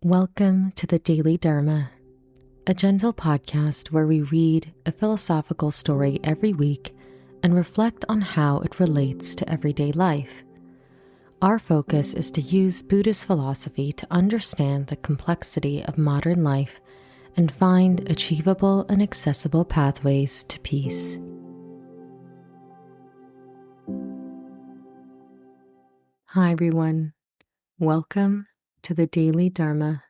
Welcome to the Daily Dharma, a gentle podcast where we read a philosophical story every week and reflect on how it relates to everyday life. Our focus is to use Buddhist philosophy to understand the complexity of modern life and find achievable and accessible pathways to peace. Hi everyone, welcome to the Daily Dharma.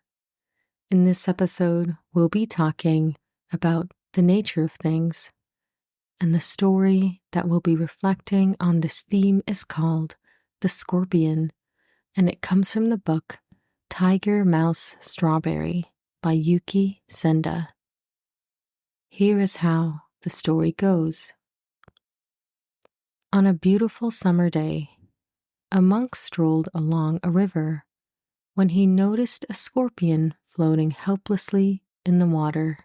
In this episode, we'll be talking about the nature of things, and the story that we'll be reflecting on this theme is called The Scorpion, and it comes from the book Tiger, Mouse, Strawberry by Yuki Senda. Here is how the story goes. On a beautiful summer day, a monk strolled along a river when he noticed a scorpion floating helplessly in the water.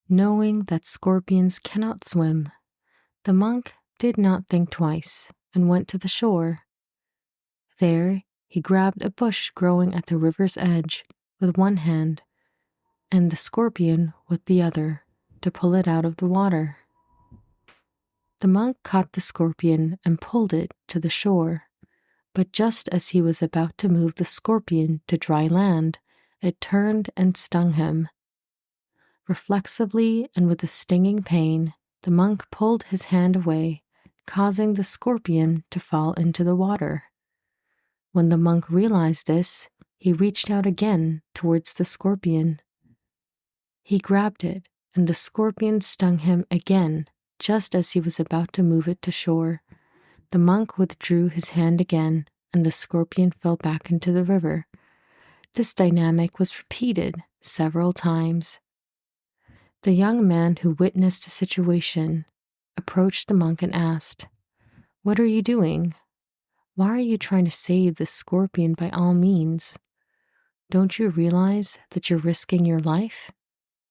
Knowing that scorpions cannot swim, the monk did not think twice and went to the shore. There, he grabbed a bush growing at the river's edge with one hand and the scorpion with the other to pull it out of the water. The monk caught the scorpion and pulled it to the shore. But just as he was about to move the scorpion to dry land, it turned and stung him. Reflexively and with a stinging pain, the monk pulled his hand away, causing the scorpion to fall into the water. When the monk realized this, he reached out again towards the scorpion. He grabbed it, and the scorpion stung him again, just as he was about to move it to shore. The monk withdrew his hand again, and the scorpion fell back into the river. This dynamic was repeated several times. The young man who witnessed the situation approached the monk and asked, "What are you doing? Why are you trying to save the scorpion by all means? Don't you realize that you're risking your life?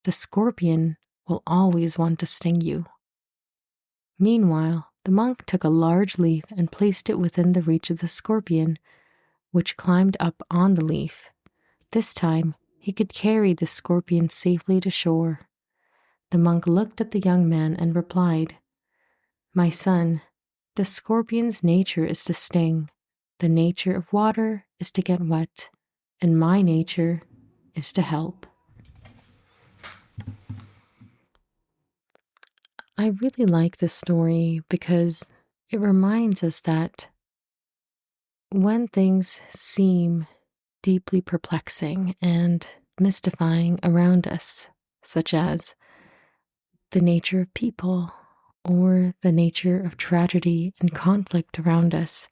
The scorpion will always want to sting you." Meanwhile, the monk took a large leaf and placed it within the reach of the scorpion, which climbed up on the leaf. This time, he could carry the scorpion safely to shore. The monk looked at the young man and replied, "My son, the scorpion's nature is to sting. The nature of water is to get wet, and my nature is to help." I really like this story because it reminds us that when things seem deeply perplexing and mystifying around us, such as the nature of people or the nature of tragedy and conflict around us,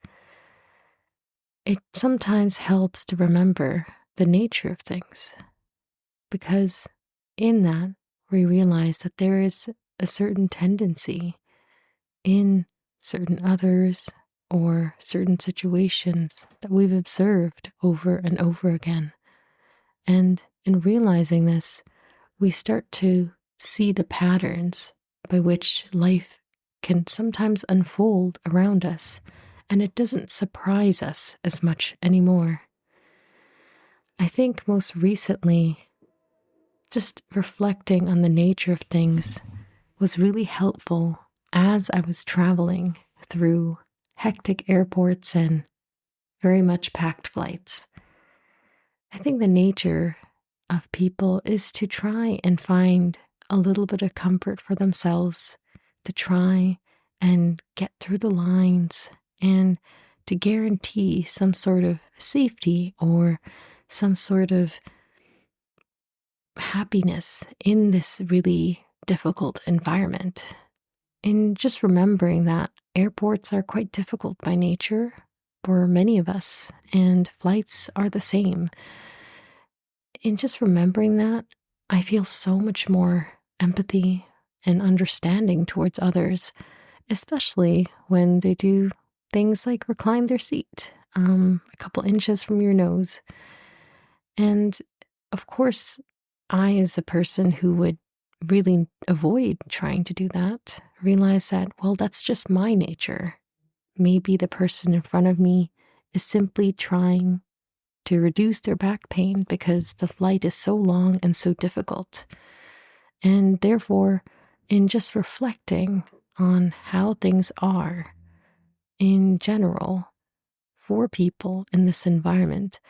it sometimes helps to remember the nature of things, because in that we realize that there is a certain tendency in certain others or certain situations that we've observed over and over again. And in realizing this, we start to see the patterns by which life can sometimes unfold around us, and it doesn't surprise us as much anymore. I think most recently, just reflecting on the nature of things was really helpful as I was traveling through hectic airports and very much packed flights. I think the nature of people is to try and find a little bit of comfort for themselves, to try and get through the lines and to guarantee some sort of safety or some sort of happiness in this really difficult environment. And just remembering that airports are quite difficult by nature for many of us, and flights are the same. In just remembering that, I feel so much more empathy and understanding towards others, especially when they do things like recline their seat a couple inches from your nose. And of course, I, as a person who would really avoid trying to do that, realize that, well, that's just my nature. Maybe the person in front of me is simply trying to reduce their back pain because the flight is so long and so difficult. And therefore, in just reflecting on how things are in general for people in this environment,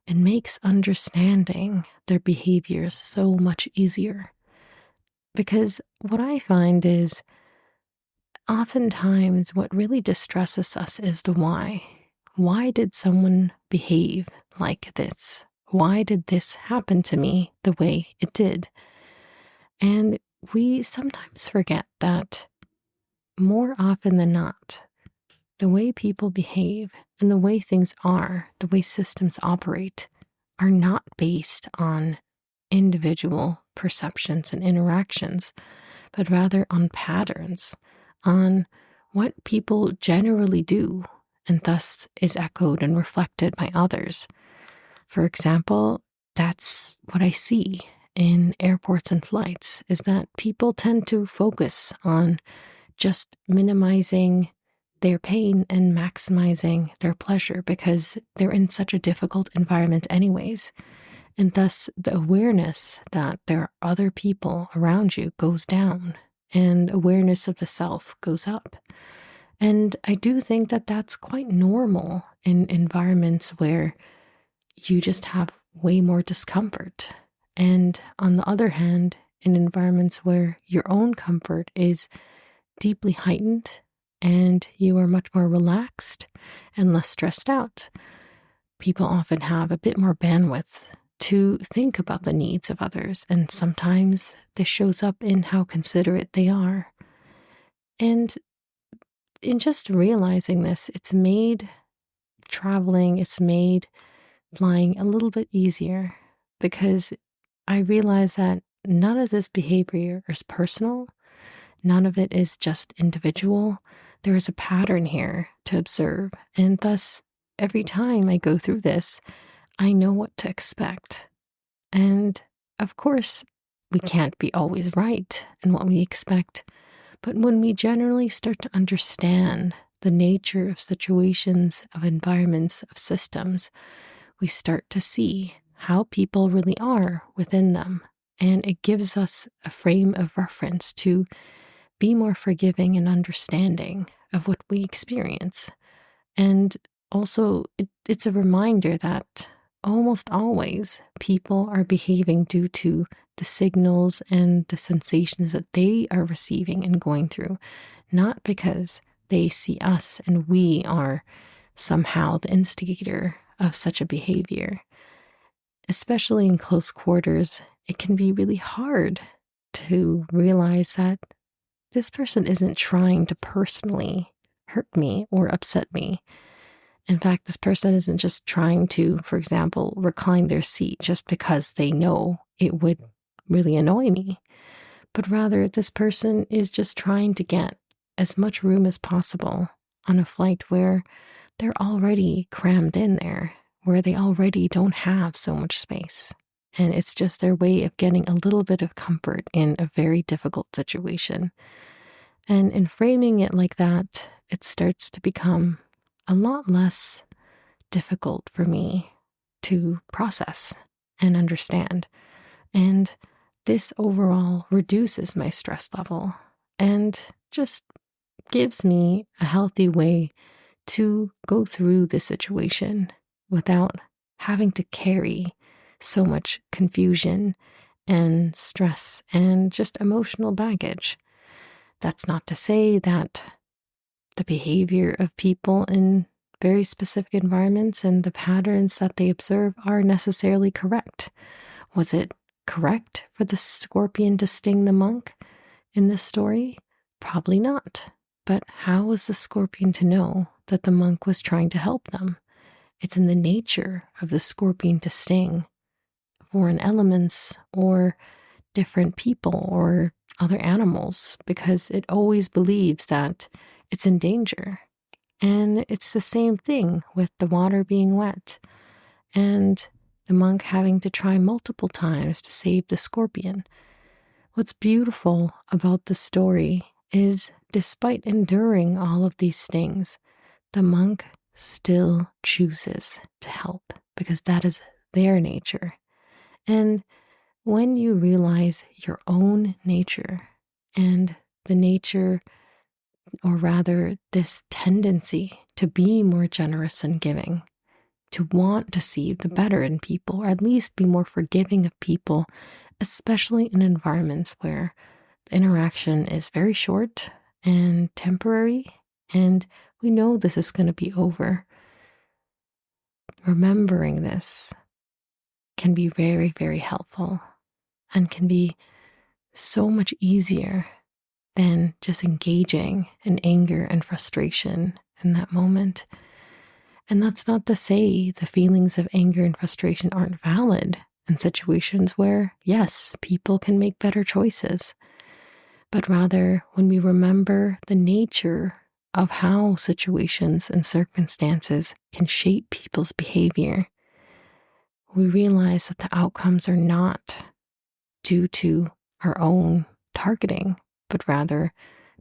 it makes understanding their behaviors so much easier. Because what I find is oftentimes what really distresses us is the why. Why did someone behave like this? Why did this happen to me the way it did? And we sometimes forget that more often than not, the way people behave and the way things are, the way systems operate, are not based on individual perceptions and interactions, but rather on patterns, on what people generally do, and thus is echoed and reflected by others. For example, that's what I see in airports and flights, is that people tend to focus on just minimizing their pain and maximizing their pleasure because they're in such a difficult environment anyways. And thus the awareness that there are other people around you goes down and awareness of the self goes up. And I do think that that's quite normal in environments where you just have way more discomfort. And on the other hand, in environments where your own comfort is deeply heightened and you are much more relaxed and less stressed out, people often have a bit more bandwidth to think about the needs of others. And sometimes this shows up in how considerate they are. And in just realizing this, it's made traveling, it's made flying a little bit easier because I realize that none of this behavior is personal. None of it is just individual. There is a pattern here to observe. And thus, every time I go through this, I know what to expect. And of course, we can't be always right in what we expect. But when we generally start to understand the nature of situations, of environments, of systems, we start to see how people really are within them. And it gives us a frame of reference to be more forgiving and understanding of what we experience. And also, it's a reminder that almost always people are behaving due to the signals and the sensations that they are receiving and going through, not because they see us and we are somehow the instigator of such a behavior. Especially in close quarters, it can be really hard to realize that this person isn't trying to personally hurt me or upset me. In fact, this person isn't just trying to, for example, recline their seat just because they know it would really annoy me, but rather this person is just trying to get as much room as possible on a flight where they're already crammed in there, where they already don't have so much space. And it's just their way of getting a little bit of comfort in a very difficult situation. And in framing it like that, it starts to become a lot less difficult for me to process and understand. And this overall reduces my stress level and just gives me a healthy way to go through the situation without having to carry so much confusion and stress and just emotional baggage. That's not to say that the behavior of people in very specific environments and the patterns that they observe are necessarily correct. Was it correct for the scorpion to sting the monk in this story? Probably not. But how was the scorpion to know that the monk was trying to help them? It's in the nature of the scorpion to sting foreign elements or different people or other animals because it always believes that it's in danger. And it's the same thing with the water being wet and the monk having to try multiple times to save the scorpion. What's beautiful about the story is, despite enduring all of these things, the monk still chooses to help. because that is their nature. And when you realize your own nature and the nature, or rather this tendency to be more generous and giving, to want to see the better in people, or at least be more forgiving of people, especially in environments where the interaction is very short and temporary, and we know this is going to be over. Remembering this can be very, very helpful and can be so much easier than just engaging in anger and frustration in that moment. And that's not to say the feelings of anger and frustration aren't valid in situations where, yes, people can make better choices. But rather, when we remember the nature of how situations and circumstances can shape people's behavior, we realize that the outcomes are not due to our own targeting, but rather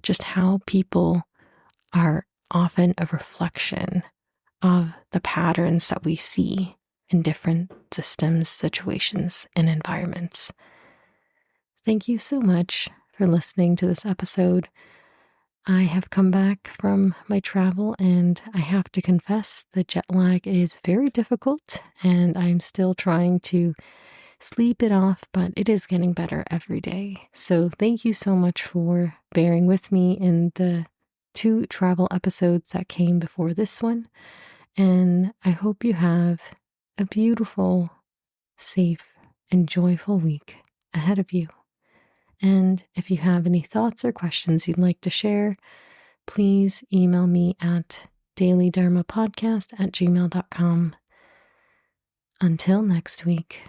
just how people are often a reflection of the patterns that we see in different systems, situations, and environments. Thank you so much for listening to this episode. I have come back from my travel, and I have to confess the jet lag is very difficult, and I'm still trying to sleep it off, but it is getting better every day. So thank you so much for bearing with me in the 2 travel episodes that came before this one. And I hope you have a beautiful, safe, and joyful week ahead of you. And if you have any thoughts or questions you'd like to share, please email me at dailydharmapodcast@gmail.com. Until next week.